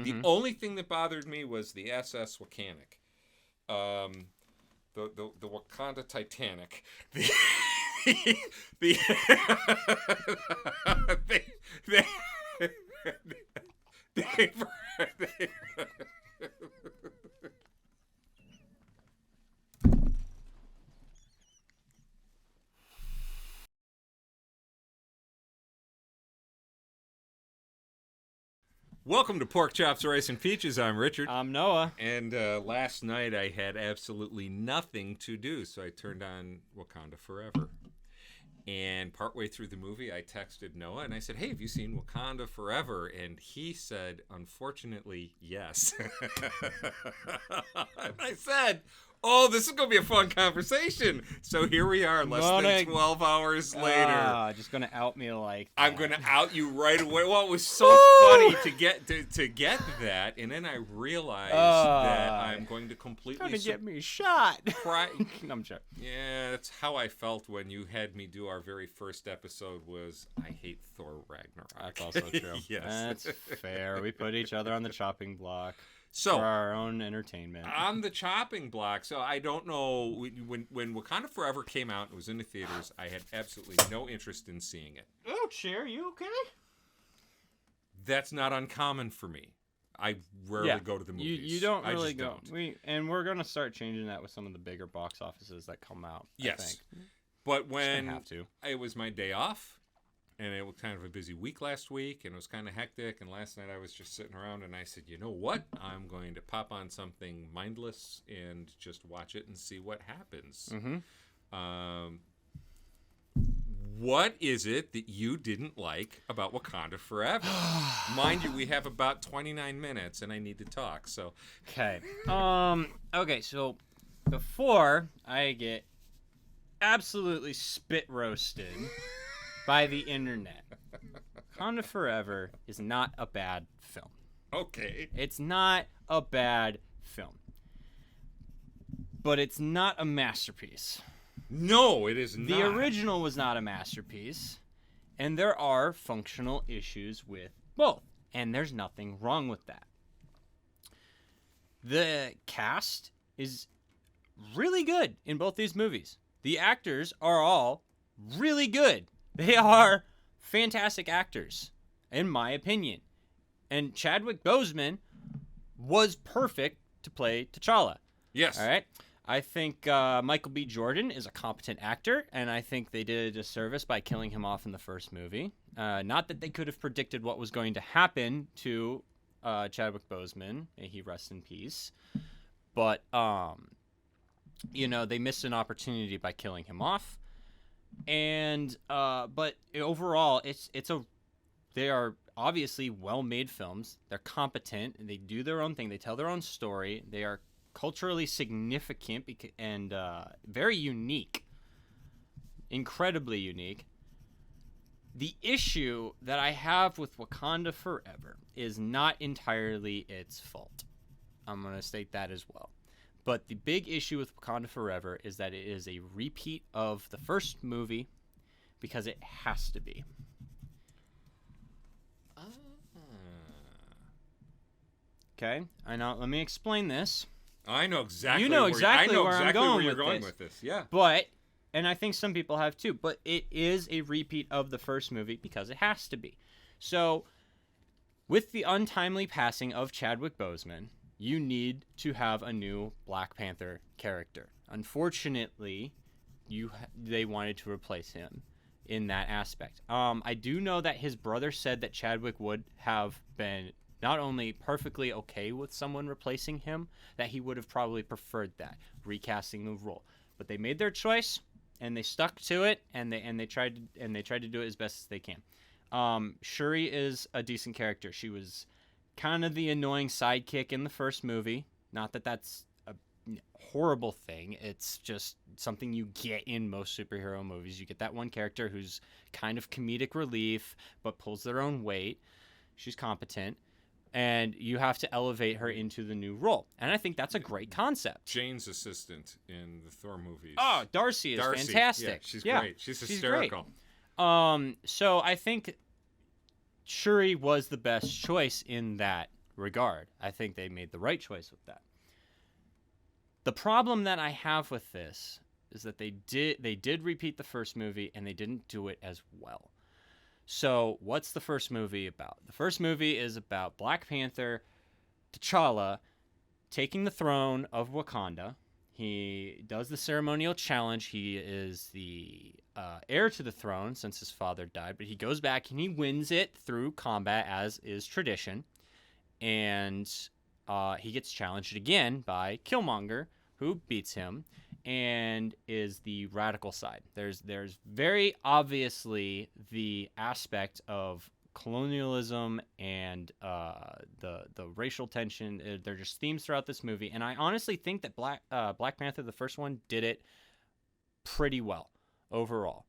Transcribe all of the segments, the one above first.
The only thing that bothered me was the SS Wakanic. The Wakanda Titanic. The the they Welcome to Pork Chops, Rice, and Peaches. I'm Richard. I'm Noah. And last night I had absolutely nothing to do, so I turned on Wakanda Forever. And partway through the movie, I texted Noah and I said, "Hey, have you seen Wakanda Forever?" And he said, "Unfortunately, yes." And I said, "Oh, this is going to be a fun conversation." So here we are, less than 12 hours later. Just going to out me like that. I'm going to out you right away. Well, it was so funny to get that, and then I realized that I'm going to completely... Going to get me shot. I'm sure. Yeah, that's how I felt when you had me do our very first episode was, I hate Thor Ragnarok. That's also true. Yes. That's fair. We put each other on the chopping block. So, for our own entertainment. On the chopping block. So I don't know, when Wakanda Forever came out and was in the theaters, I had absolutely no interest in seeing it. Oh, Cher, you okay? That's not uncommon for me. I rarely go to the movies. You don't really go. Don't. We're going to start changing that with some of the bigger box offices that come out. Yes. I think. But when have to. It was my day off, and it was kind of a busy week last week, and it was kind of hectic, and last night I was just sitting around, and I said, you know what? I'm going to pop on something mindless and just watch it and see what happens. Mm-hmm. What is it that you didn't like about Wakanda Forever? Mind you, we have about 29 minutes, and I need to talk, so... Okay. Okay, so before I get absolutely spit roasted... by the internet, Wakanda Forever is not a bad film. Okay. It's not a bad film. But it's not a masterpiece. No, it is not. The original was not a masterpiece, and there are functional issues with both, and there's nothing wrong with that. The cast is really good in both these movies. The actors are all really good. They are fantastic actors, in my opinion. And Chadwick Boseman was perfect to play T'Challa. Yes. All right? I think Michael B. Jordan is a competent actor, and I think they did a disservice by killing him off in the first movie. Not that they could have predicted what was going to happen to Chadwick Boseman. May he rest in peace. But, they missed an opportunity by killing him off. And but overall, they are obviously well-made films. They're competent, and they do their own thing. They tell their own story. They are culturally significant and very unique, incredibly unique. The issue that I have with Wakanda Forever is not entirely its fault. I'm going to state that as well. But the big issue with Wakanda Forever is that it is a repeat of the first movie because it has to be. Okay, I know. Let me explain this. I know exactly. You know exactly where I'm going with this. Yeah. But, and I think some people have too. But it is a repeat of the first movie because it has to be. So, with the untimely passing of Chadwick Boseman, you need to have a new Black Panther character. Unfortunately, they wanted to replace him in that aspect. I do know that his brother said that Chadwick would have been not only perfectly okay with someone replacing him, that he would have probably preferred that, recasting the role. But they made their choice, and they stuck to it, and they tried to do it as best as they can. Shuri is a decent character. She was kind of the annoying sidekick in the first movie. Not that that's a horrible thing. It's just something you get in most superhero movies. You get that one character who's kind of comedic relief, but pulls their own weight. She's competent. And you have to elevate her into the new role. And I think that's a great concept. Jane's assistant in the Thor movies. Oh, Darcy is fantastic. Yeah, she's great. She's hysterical. So I think Shuri was the best choice in that regard. I think they made the right choice with that. The problem that I have with this is that they did repeat the first movie, and they didn't do it as well. So what's the first movie about? The first movie is about Black Panther, T'Challa, taking the throne of Wakanda. He does the ceremonial challenge. He is the heir to the throne since his father died, but he goes back and he wins it through combat, as is tradition. And he gets challenged again by Killmonger, who beats him and is the radical side. There's very obviously the aspect of colonialism and the racial tension. They're just themes throughout this movie, and I honestly think that Black Panther, the first one, did it pretty well overall,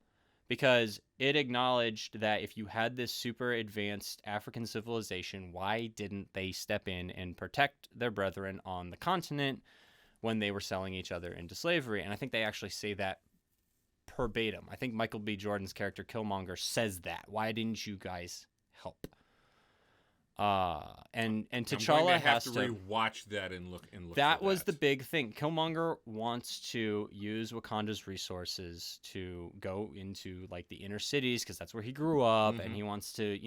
because it acknowledged that if you had this super advanced African civilization, why didn't they step in and protect their brethren on the continent when they were selling each other into slavery? And I think they actually say that verbatim. I think Michael B. Jordan's character Killmonger says that. Why didn't you guys help? And T'Challa has to rewatch that and look. That was the big thing. Killmonger wants to use Wakanda's resources to go into like the inner cities, because that's where he grew up, and he wants to,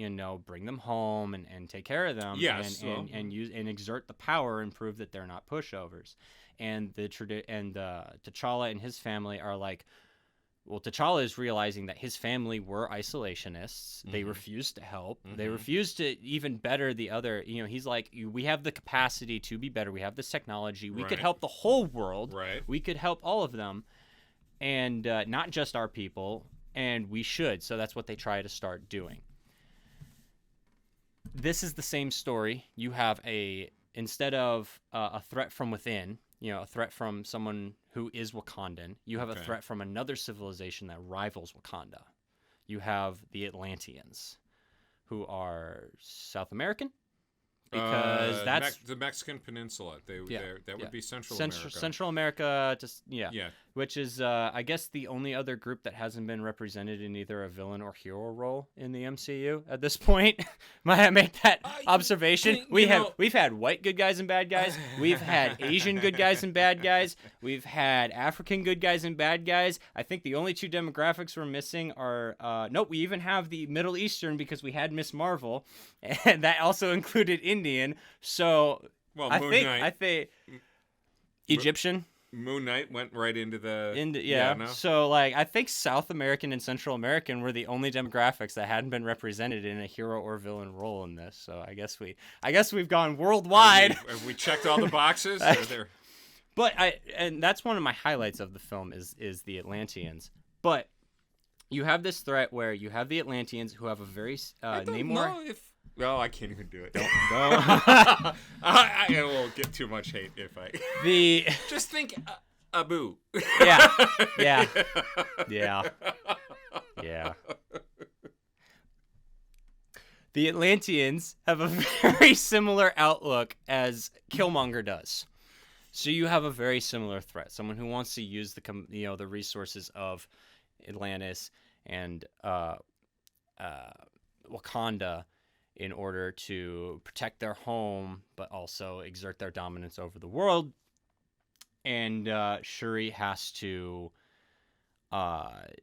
bring them home and take care of them, and use and exert the power and prove that they're not pushovers. And T'Challa and his family are like, well, T'Challa is realizing that his family were isolationists. They refused to help. They refused to even better the other. He's like, we have the capacity to be better. We have this technology. We could help the whole world. Right. We could help all of them, and not just our people, and we should. So that's what they try to start doing. This is the same story. You have instead of a threat from within, a threat from someone who is Wakandan, you have a threat from another civilization that rivals Wakanda. You have the Atlanteans, who are South American, because that's the Mexican Peninsula. That would be Central America. Central America, which is I guess the only other group that hasn't been represented in either a villain or hero role in the MCU at this point. Might I make that observation? We've had white good guys and bad guys. We've had Asian good guys and bad guys. We've had African good guys and bad guys. I think the only two demographics we're missing are we even have the Middle Eastern, because we had Miss Marvel, and that also included Indian. So I think Egyptian. Moon Knight went right into the... So, I think South American and Central American were the only demographics that hadn't been represented in a hero or villain role in this. So, I guess we've gone worldwide. Have we checked all the boxes? And that's one of my highlights of the film is the Atlanteans. But you have this threat where you have the Atlanteans, who have a very... I can't even do it. Don't. I will get too much hate if I... Just think Abu. Yeah. The Atlanteans have a very similar outlook as Killmonger does. So you have a very similar threat. Someone who wants to use the resources of Atlantis and Wakanda in order to protect their home, but also exert their dominance over the world. And Shuri has to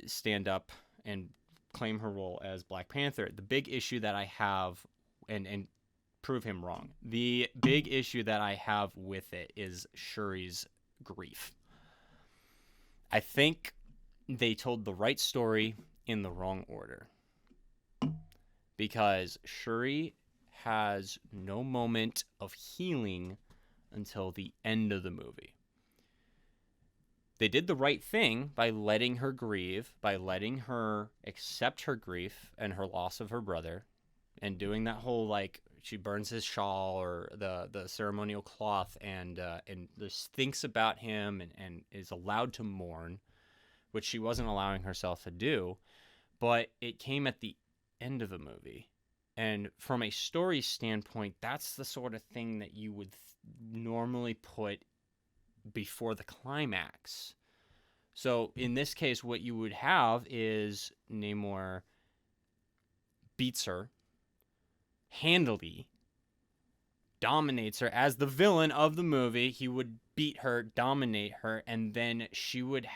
stand up and claim her role as Black Panther. The big issue that I have, and prove him wrong, the big issue that I have with it is Shuri's grief. I think they told the right story in the wrong order, because Shuri has no moment of healing until the end of the movie. They did the right thing by letting her grieve, by letting her accept her grief and her loss of her brother, and doing that whole, she burns his shawl or the ceremonial cloth and just thinks about him and is allowed to mourn, which she wasn't allowing herself to do. But it came at the end of the movie. And from a story standpoint, that's the sort of thing that you would normally put before the climax. So in this case, what you would have is Namor beats her handily, dominates her as the villain of the movie. He would beat her, dominate her, and then she would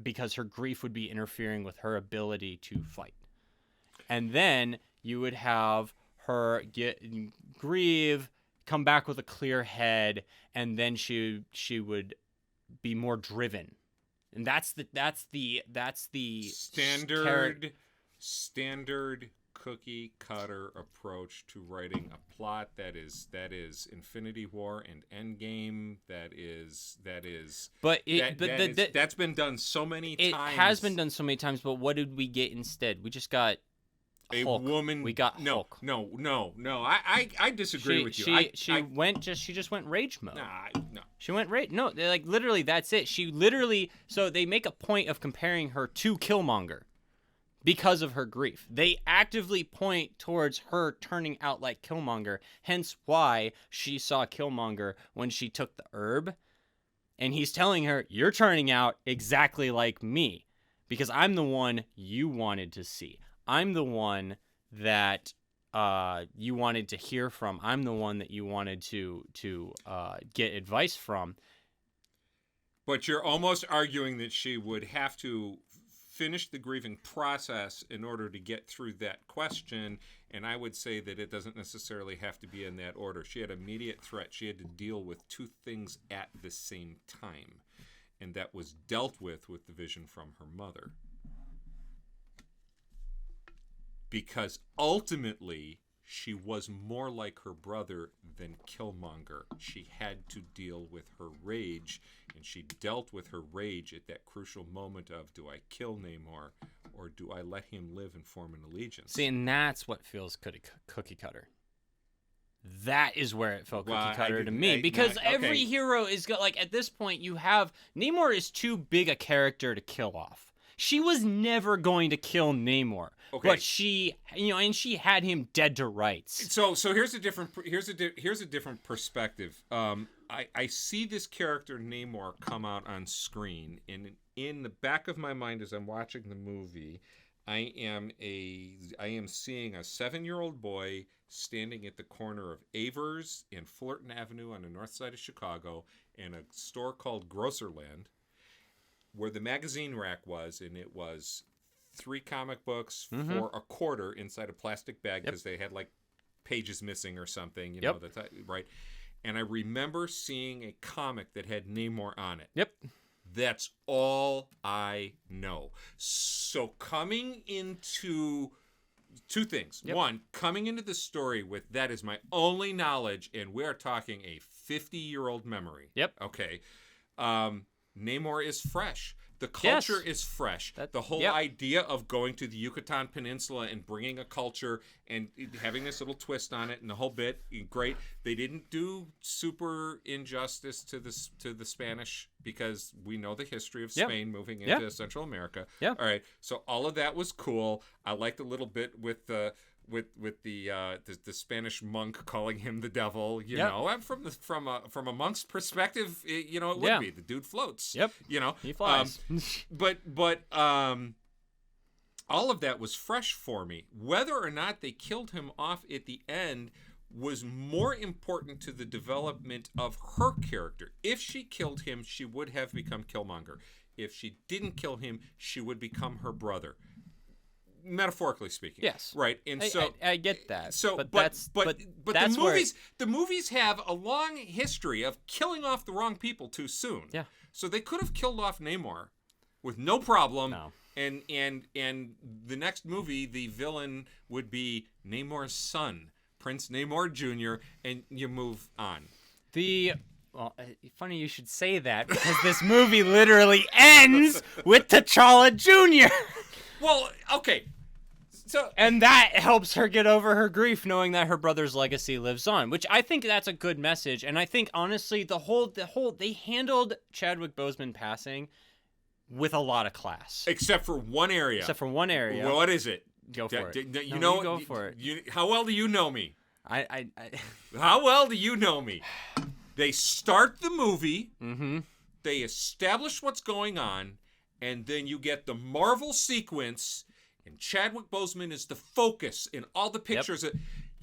because her grief would be interfering with her ability to fight. And then you would have her grieve, come back with a clear head, and then she would be more driven. And that's the standard cookie cutter approach to writing a plot that is Infinity War and Endgame. That's been done so many times. It has been done so many times, but what did we get instead? We just got Hulk. Woman. We got Hulk. No. I disagree with you. She just went rage mode. No. She went rage. No, like literally that's it. So they make a point of comparing her to Killmonger because of her grief. They actively point towards her turning out like Killmonger, hence why she saw Killmonger when she took the herb. And he's telling her, "You're turning out exactly like me because I'm the one you wanted to see. I'm the one that you wanted to hear from. I'm the one that you wanted to get advice from." But you're almost arguing that she would have to finish the grieving process in order to get through that question, and I would say that it doesn't necessarily have to be in that order. She had immediate threat. She had to deal with two things at the same time, and that was dealt with the vision from her mother. Because ultimately, she was more like her brother than Killmonger. She had to deal with her rage, and she dealt with her rage at that crucial moment of, do I kill Namor, or do I let him live and form an allegiance? See, and that's what feels cookie cutter. That is where it felt cookie cutter to me. Because every hero is, like, at this point, you have, Namor is too big a character to kill off. She was never going to kill Namor. Okay. But she, and she had him dead to rights. So here's a different perspective. I see this character Namor come out on screen, and in the back of my mind as I'm watching the movie, I am seeing a 7-year-old boy standing at the corner of Avers and Fullerton Avenue on the north side of Chicago, in a store called Grocerland, where the magazine rack was, and it was 3 comic books for a quarter inside a plastic bag because they had like pages missing or something, you know, right? And I remember seeing a comic that had Namor on it. Yep. That's all I know. So coming into 2 things. Yep. One, coming into the story with that is my only knowledge, and we're talking a 50-year-old memory. Yep. Okay. Namor is fresh. The culture is fresh. The whole idea of going to the Yucatan Peninsula and bringing a culture and having this little twist on it and the whole bit, great. They didn't do super injustice to the Spanish because we know the history of Spain moving into Central America. Yeah. All right. So all of that was cool. I liked a little bit with the Spanish monk calling him the devil, you know, and from a monk's perspective, it would be the dude floats. Yep. He flies. But all of that was fresh for me. Whether or not they killed him off at the end was more important to the development of her character. If she killed him, she would have become Killmonger. If she didn't kill him, she would become her brother. Metaphorically speaking, yes, right, and I get that. So, but the movies have a long history of killing off the wrong people too soon. Yeah, so they could have killed off Namor with no problem. No. And the next movie, the villain would be Namor's son, Prince Namor Jr., and you move on. Well, funny you should say that because this movie literally ends with T'Challa Jr. Well, okay. And that helps her get over her grief knowing that her brother's legacy lives on, which I think that's a good message. And I think honestly they handled Chadwick Boseman passing with a lot of class. Except for one area. What is it? Go for it. Go for it. How well do you know me? How well do you know me? They start the movie. Mm-hmm. They establish what's going on. And then you get the Marvel sequence, and Chadwick Boseman is the focus in all the pictures.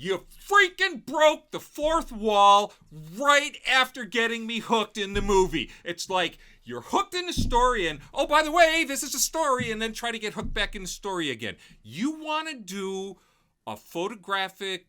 You freaking broke the fourth wall right after getting me hooked in the movie. It's like you're hooked in the story and, oh, by the way, this is a story, and then try to get hooked back in the story again. You want to do a photographic,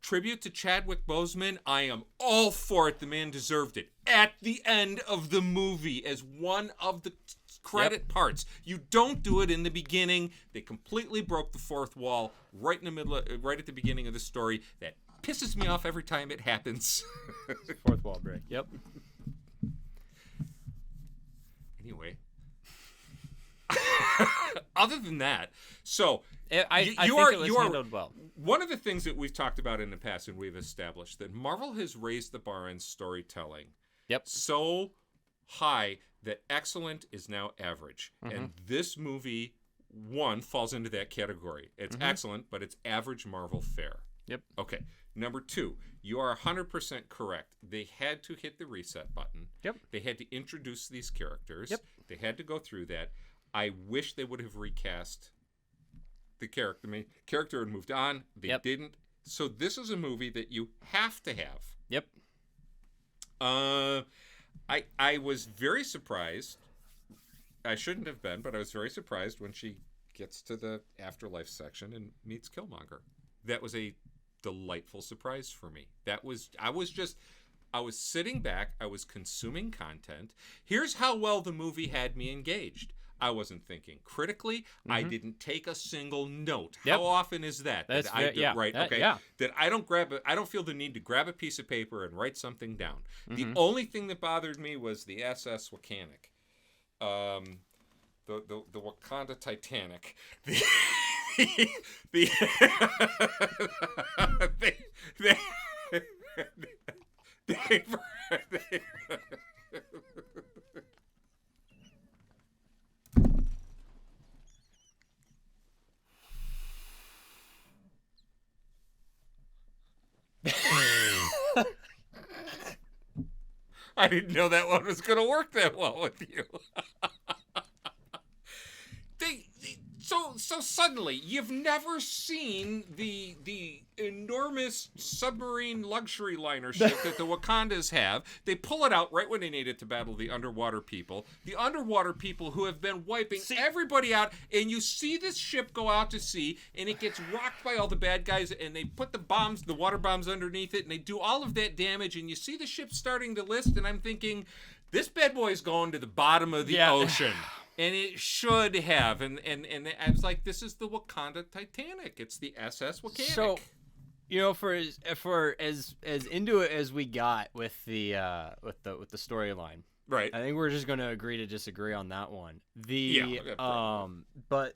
tribute to Chadwick Boseman? I am all for it. The man deserved it. At the end of the movie as one of the credit parts. You don't do it in the beginning. They completely broke the fourth wall right in the middle, right at the beginning of the story. That pisses me off every time it happens. Fourth wall break. Yep. Anyway, other than that, so I think it was handled well. One of the things that we've talked about in the past, and we've established that Marvel has raised the bar in storytelling. Yep. So high that excellent is now average. And this movie, one, falls into that category. It's excellent, but it's average Marvel fare. Yep. Okay. Number two, you are 100% correct. They had to hit the reset button. Yep. They had to introduce these characters. Yep. They had to go through that. I wish they would have recast the character. The main character had moved on. They didn't. So this is a movie that you have to have. Yep. I was very surprised. I shouldn't have been, but I was very surprised when she gets to the afterlife section and meets Killmonger. That was a delightful surprise for me. I was sitting back, I was consuming content. Here's how well the movie had me engaged. I wasn't thinking critically. I didn't take a single note. Yep. How often is that? That's right. That, okay. yeah. That I don't feel the need to grab a piece of paper and write something down. The only thing that bothered me was the SS Wakanda. The Wakanda Titanic. I didn't know that one was going to work that well with you. So suddenly, you've never seen the enormous submarine luxury liner ship that the Wakandas have. They pull it out right when they need it to battle the underwater people. The underwater people who have been wiping everybody out, and you see this ship go out to sea, and it gets rocked by all the bad guys, and they put the water bombs underneath it, and they do all of that damage, and you see the ship starting to list, and I'm thinking, this bad boy is going to the bottom of the ocean. And it should have. And I was like, this is the Wakanda Titanic. It's the SS Wakanda. So, for as into it as we got with the storyline, right? I think we're just going to agree to disagree on that one. But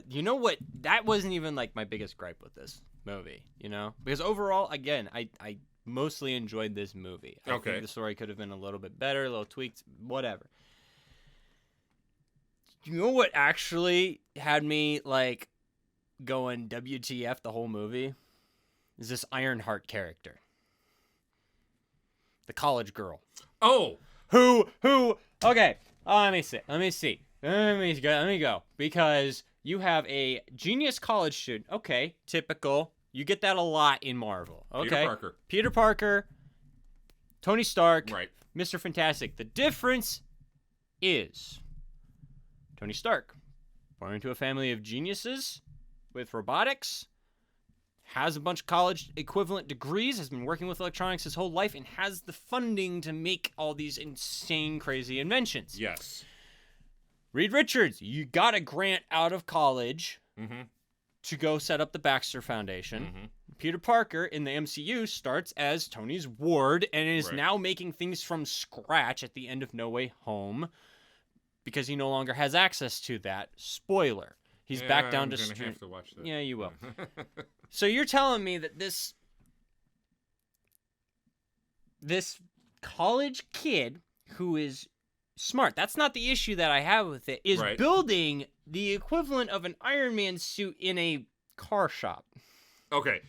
you know what? That wasn't even like my biggest gripe with this movie. Because overall, again, I mostly enjoyed this movie. I think the story could have been a little bit better, a little tweaked, whatever. You know what actually had me like going WTF the whole movie? Is this Ironheart character. The college girl. Oh. Who okay, let me see. Let me go. Because you have a genius college student. Okay, typical. You get that a lot in Marvel. Okay. Peter Parker. Tony Stark. Right. Mr. Fantastic. The difference is Tony Stark, born into a family of geniuses with robotics, has a bunch of college equivalent degrees, has been working with electronics his whole life, and has the funding to make all these insane, crazy inventions. Yes. Reed Richards, you got a grant out of college to go set up the Baxter Foundation. Peter Parker in the MCU starts as Tony's ward and is now making things from scratch at the end of No Way Home. Because he no longer has access to that. Spoiler. He's back down to I'm gonna have to watch that. Yeah, you will. So you're telling me that this college kid who is smart, that's not the issue that I have with it, is building the equivalent of an Iron Man suit in a car shop. Okay.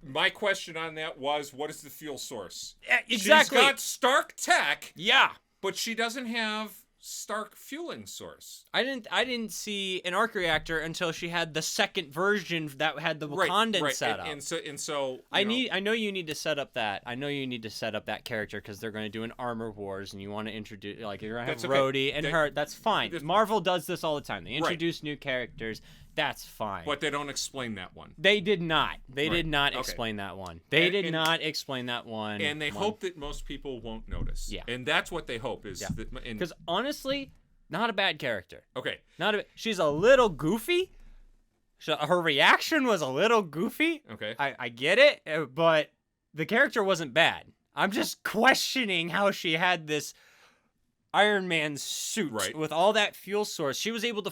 My question on that was, what is the fuel source? Exactly. She's got Stark tech. Yeah. But she doesn't have Stark fueling source. I didn't see an arc reactor until she had the second version that had the Wakandan setup. And so I know you need to set up that. I know you need to set up that character because they're going to do an Armor Wars, and you want to introduce you're going to have Rhodey and her. That's fine. Marvel does this all the time. They introduce new characters. That's fine. But they don't explain that one. They did not. They did not explain that one. They did not explain that one. And they hope that most people won't notice. Yeah. And that's what they hope is that. Because honestly, not a bad character. Okay. She's a little goofy. Her reaction was a little goofy. Okay. I get it, but the character wasn't bad. I'm just questioning how she had this Iron Man suit with all that fuel source. She was able to.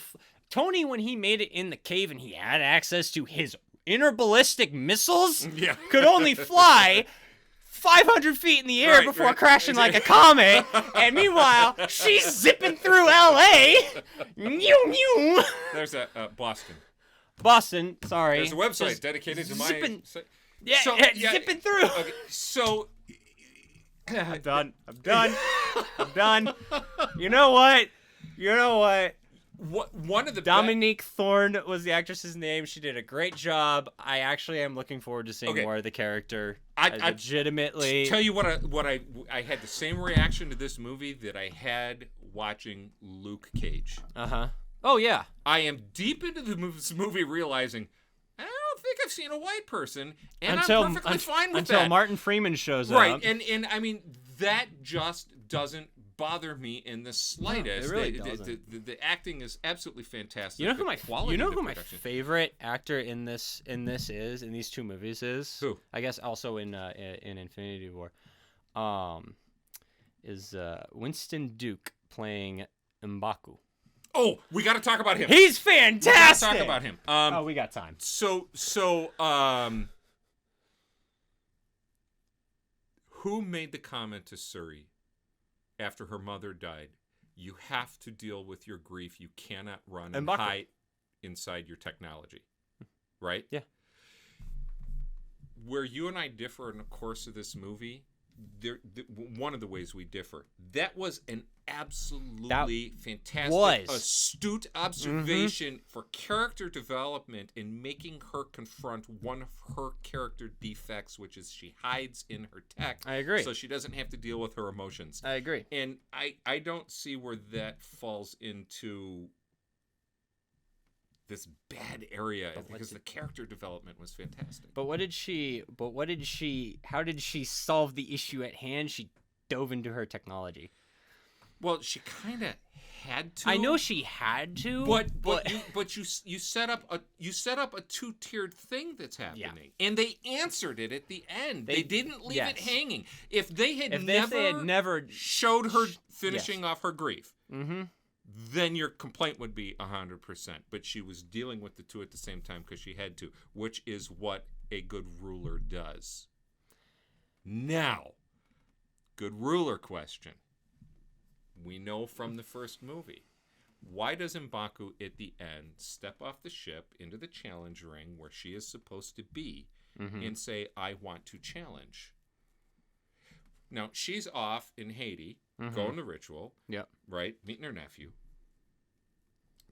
Tony, when he made it in the cave and he had access to his interballistic missiles, could only fly 500 feet in the air before crashing like a comet. And meanwhile, she's zipping through L.A. There's Boston. Boston, sorry. There's a website dedicated to zipping, my... zipping through. Okay, so... I'm done. You know what? One of the Dominique Thorne was the actress's name. She did a great job. I actually am looking forward to seeing more of the character. I legitimately tell you what I had the same reaction to this movie that I had watching Luke Cage. Oh yeah. I am deep into this movie realizing I don't think I've seen a white person, and I'm perfectly fine with that until Martin Freeman shows up. Right, and I mean that just doesn't bother me in the slightest. No, it really doesn't. The acting is absolutely fantastic. You know who my favorite actor in these two movies is? Who? I guess also in Infinity War. Is Winston Duke playing M'Baku. Oh, we got to talk about him. He's fantastic. We got to talk about him. We got time. So who made the comment to Suri after her mother died? You have to deal with your grief. You cannot run and hide inside your technology. Right? Yeah. Where you and I differ in the course of this movie, one of the ways we differ, that was an absolutely fantastic, astute observation for character development in making her confront one of her character defects, which is she hides in her tech. I agree. So she doesn't have to deal with her emotions. I agree. And I don't see where that falls into this bad area because the character development was fantastic. How did she solve the issue at hand? She dove into her technology. Well, she kind of had to. I know she had to, but you set up a two-tiered thing that's happening, and they answered it at the end. They didn't leave it hanging. If they had never showed her finishing off her grief, then your complaint would be 100%. But she was dealing with the two at the same time because she had to, which is what a good ruler does. Now, good ruler question. We know from the first movie. Why does M'Baku at the end step off the ship into the challenge ring where she is supposed to be and say, I want to challenge? Now, she's off in Haiti, going to ritual, right, meeting her nephew,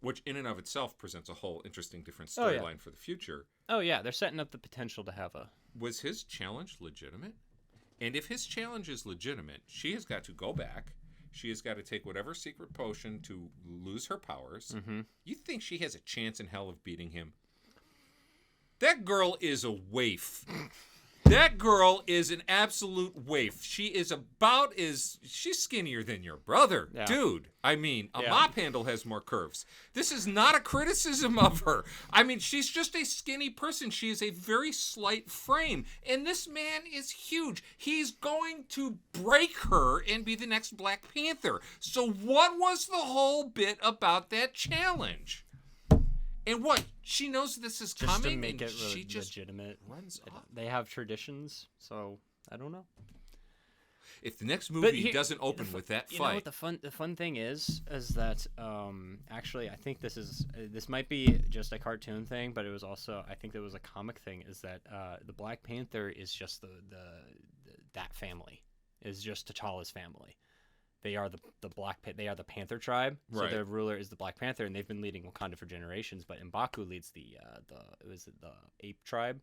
which in and of itself presents a whole interesting different storyline for the future. Oh, yeah, they're setting up the potential to have a... Was his challenge legitimate? And if his challenge is legitimate, she has got to go back. She has got to take whatever secret potion to lose her powers. You think she has a chance in hell of beating him? That girl is a waif. That girl is an absolute waif. She's skinnier than your brother. Yeah. Dude, I mean, a mop handle has more curves. This is not a criticism of her. I mean, she's just a skinny person. She is a very slight frame. And this man is huge. He's going to break her and be the next Black Panther. So what was the whole bit about that challenge? And what? She knows this is just coming, to make and it she just legitimate. Runs off. They have traditions, so I don't know. If the next movie doesn't open with that fight, you know what the fun thing is that actually I think this might be just a cartoon thing, but it was also I think there was a comic thing. Is that the Black Panther is just that family is just T'Challa's family. they are they are the Panther tribe. So Right. their ruler is the Black Panther, and they've been leading Wakanda for generations. But M'Baku leads the ape tribe.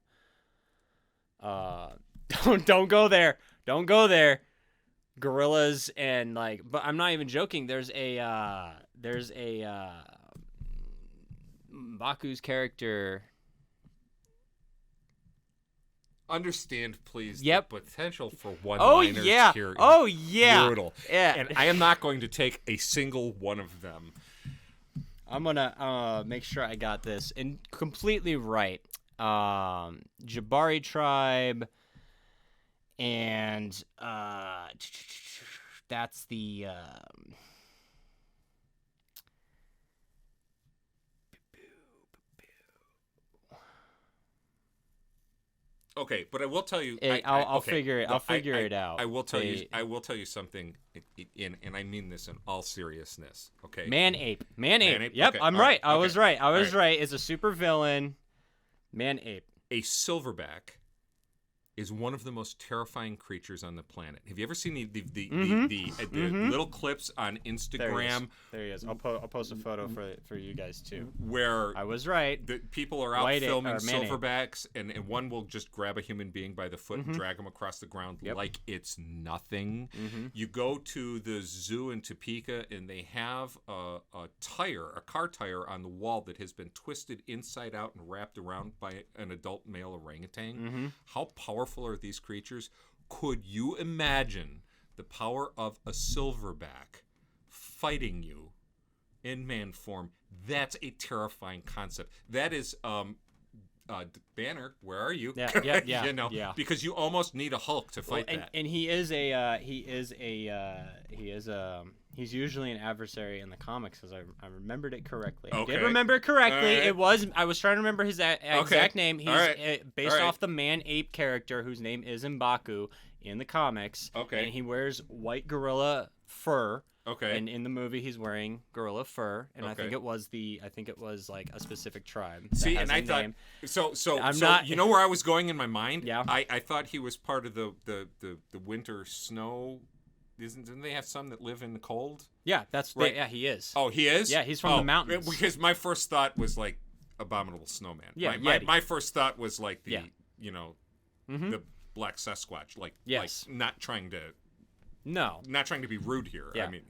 Don't go there. Don't go there. Gorillas and but I'm not even joking. There's a M'Baku's character. Understand, please. Yep. The potential for one-liners here is brutal. Yeah. And I am not going to take a single one of them. I'm gonna make sure I got this and completely right. Jabari tribe, and that's the. Okay, but I will tell you. I'll figure it. I'll figure it out. I will tell you. I will tell you something, and I mean this in all seriousness. Okay. Man ape. Yep, Okay, I'm all right. I okay, was right. I was all right. It's a super villain. Man ape. A silverback is one of the most terrifying creatures on the planet. Have you ever seen the little clips on Instagram? There he is. I'll post a photo for you guys too. Where I was right. The people are out White filming man-ape. silverbacks, and one will just grab a human being by the foot and drag him across the ground like it's nothing. You go to the zoo in Topeka, and they have a car tire on the wall that has been twisted inside out and wrapped around by an adult male orangutan. How powerful are these creatures? Could you imagine the power of a silverback fighting you in man form? That's a terrifying concept. That is Banner, where are you? Yeah. You know, because you almost need a Hulk to fight that. And he's usually an adversary in the comics, as I remembered it correctly. I did remember it correctly. Right. I was trying to remember his exact name. He's based right. off the man-ape character whose name is M'Baku in the comics. Okay. And he wears white gorilla fur. Okay. And in the movie, he's wearing gorilla fur, and I think it was like a specific tribe. See, and I thought you know where I was going in my mind? Yeah. I thought he was part of the winter snow. Didn't they have some that live in the cold? Yeah, that's right. Yeah, he is. Oh, he is? Yeah, he's from the mountains. Because my first thought was like Abominable Snowman. Yeah, my first thought was like the the Black Sasquatch, like not trying to. No. Not trying to be rude here. Yeah. I mean,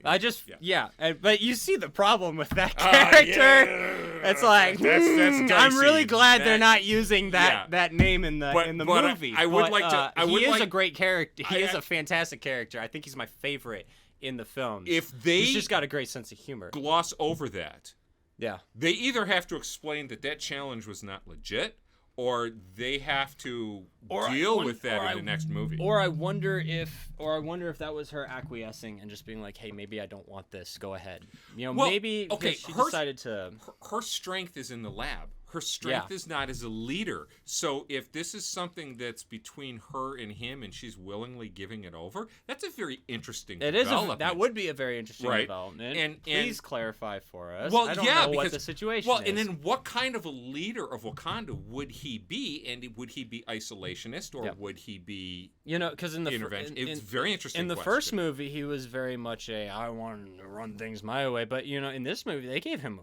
but you see the problem with that character. It's like that's I'm really glad they're not using that name in the movie. I would like to. He is a great character. He is a fantastic character. I think he's my favorite in the film. He's just got a great sense of humor. Gloss over that. Yeah. They either have to explain that challenge was not legit, or they have to deal with that in the next movie. Or I wonder if that was her acquiescing and just being like, "Hey, maybe I don't want this. Go ahead." Maybe she decided to. Her strength is in the lab. Her strength is not as a leader. So if this is something that's between her and him, and she's willingly giving it over, that's a very interesting development. That would be a very interesting development. And please clarify for us. I don't know what the situation is. And then what kind of a leader of Wakanda would he be? And would he be isolationist, or would he be because in the intervention? It's very interesting. In the first movie, he was very much I want to run things my way. But in this movie, they gave him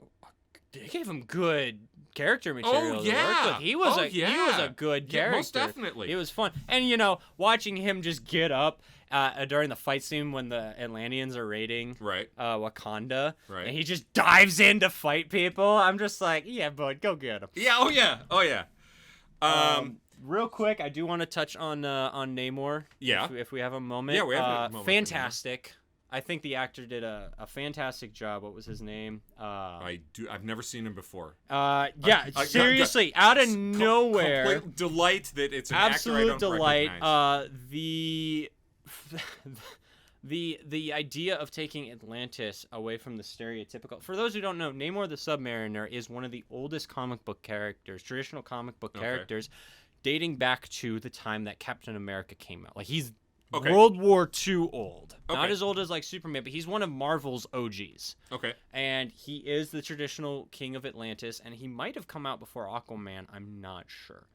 good character material to work with. He was a good character. Most definitely. It was fun. And watching him just get up during the fight scene when the Atlanteans are raiding Wakanda, and he just dives in to fight people. I'm just like, yeah, bud, go get him. Yeah, oh yeah. Real quick, I do want to touch on Namor. Yeah. If we have a moment. Yeah, we have a moment. Fantastic. I think the actor did a fantastic job. What was his name? I've never seen him before. Seriously, out of nowhere. Complete delight that it's an absolute actor I don't delight. recognize. The idea of taking Atlantis away from the stereotypical. For those who don't know, Namor the Submariner is one of the oldest comic book characters, traditional comic book characters, dating back to the time that Captain America came out. Like he's World War II old. Not as old as like Superman, but he's one of Marvel's OGs. Okay. And he is the traditional king of Atlantis, and he might have come out before Aquaman. I'm not sure.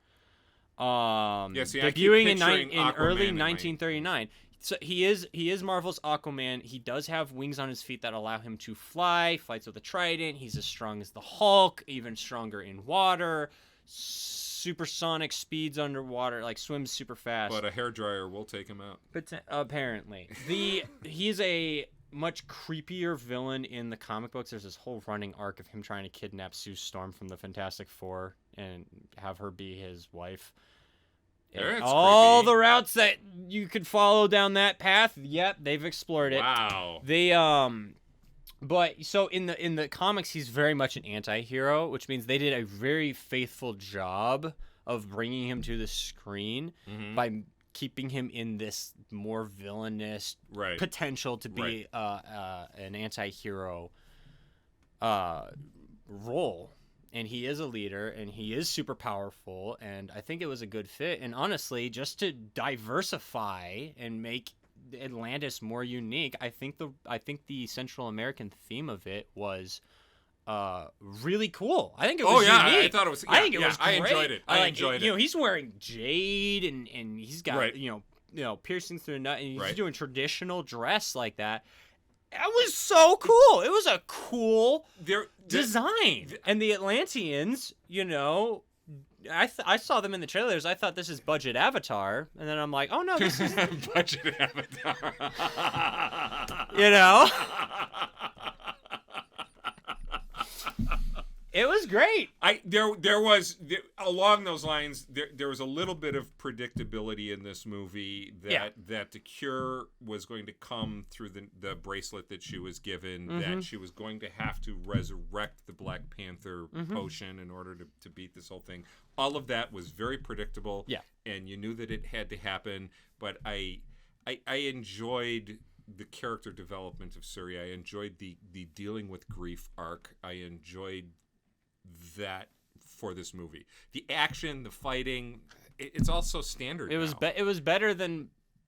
Debuting in early 1939. So he is Marvel's Aquaman. He does have wings on his feet that allow him to fly. Fights with a trident. He's as strong as the Hulk, even stronger in water. Supersonic speeds underwater, like swims super fast. But a hairdryer will take him out. But apparently, he's a much creepier villain in the comic books. There's this whole running arc of him trying to kidnap Sue Storm from the Fantastic Four and have her be his wife. That's all creepy. the routes that you could follow down that path, yep, they've explored it. Wow. They but so in the comics he's very much an anti-hero, which means they did a very faithful job of bringing him to the screen by keeping him in this more villainous potential to be an anti-hero role. And he is a leader, and he is super powerful, and I think it was a good fit. And honestly, just to diversify and make Atlantis more unique, I think the Central American theme of it was really cool. I think it was unique. I thought it was. Yeah, I think it was great. I enjoyed it. I enjoyed it. You know, he's wearing jade, and he's got you know piercing through the nut, and he's doing traditional dress like that. That was so cool. It was a cool design. And the Atlanteans, you know, I saw them in the trailers. I thought this is budget Avatar. And then I'm like, oh, no, this is... budget Avatar. You know? It was great. There was along those lines. There was a little bit of predictability in this movie that the cure was going to come through the bracelet that she was given. That she was going to have to resurrect the Black Panther potion in order to beat this whole thing. All of that was very predictable. Yeah, and you knew that it had to happen. But I enjoyed the character development of Suri. I enjoyed the dealing with grief arc. I enjoyed that for this movie. The action, the fighting, it's all so standard. It was better than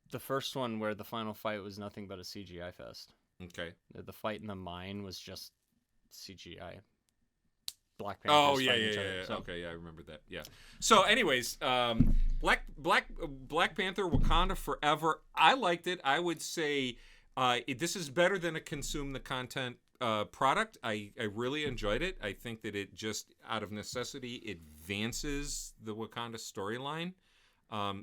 the first one where the final fight was nothing but a CGI fest. Okay. The fight in the mine was just CGI. Black Panther. Oh yeah. So. Okay, yeah, I remember that. Yeah. So, anyways, Black Panther, Wakanda Forever. I liked it. I would say this is better than a consume the content product. I really enjoyed it. I think that it just out of necessity advances the Wakanda storyline.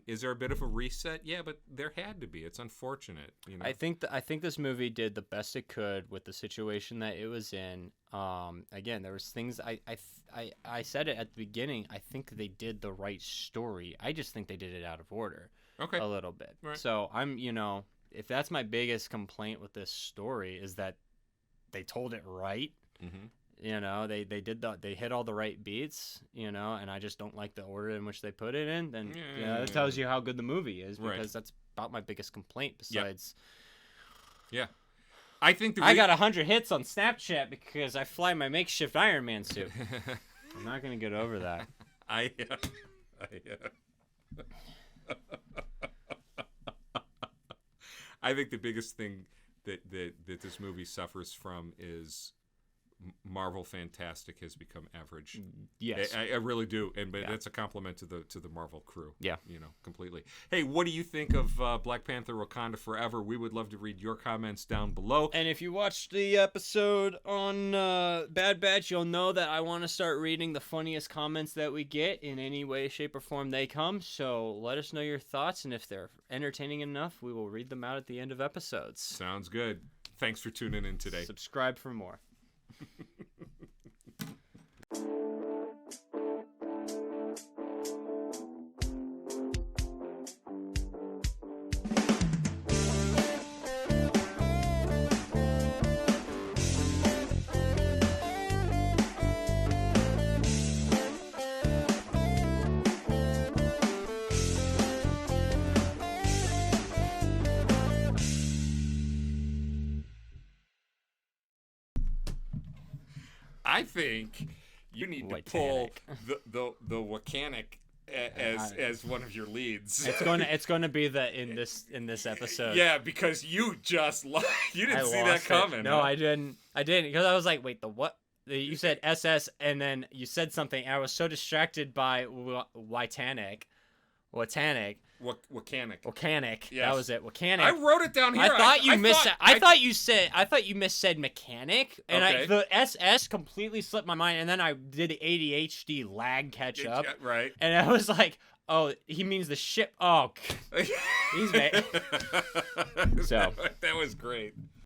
Is there a bit of a reset? Yeah, but there had to be. It's unfortunate. You know? I think this movie did the best it could with the situation that it was in. Again, there was things I said it at the beginning. I think they did the right story. I just think they did it out of order. Okay. A little bit. Right. So if that's my biggest complaint with this story is that they told it right. Mm-hmm. You know, they hit all the right beats, you know, and I just don't like the order in which they put it in. Then that tells you how good the movie is, because that's about my biggest complaint besides. Yeah. I think I got 100 hits on Snapchat because I fly my makeshift Iron Man suit. I'm not going to get over that. I think the biggest thing that this movie suffers from is Marvel Fantastic has become average. Yes, I really do, but that's a compliment to the Marvel crew. Yeah, you know, completely. Hey, what do you think of Black Panther: Wakanda Forever? We would love to read your comments down below. And if you watched the episode on Bad Batch, you'll know that I want to start reading the funniest comments that we get in any way, shape, or form they come. So let us know your thoughts, and if they're entertaining enough, we will read them out at the end of episodes. Sounds good. Thanks for tuning in today. Subscribe for more. I think you need to pull the Wakanic as one of your leads. It's going to be in this episode. Yeah, because you just you didn't see that coming. No, I didn't because I was like, wait, the what? You said SS and then you said something. And I was so distracted by Watanic Wakanic. Wakanic. Yes. That was it. Wakanic. I wrote it down here. I thought you I thought you missaid mechanic, and Okay. the SS completely slipped my mind, and then I did the ADHD lag catch up, Right. and I was like, oh, he means the ship. Oh, he's made. So that was great.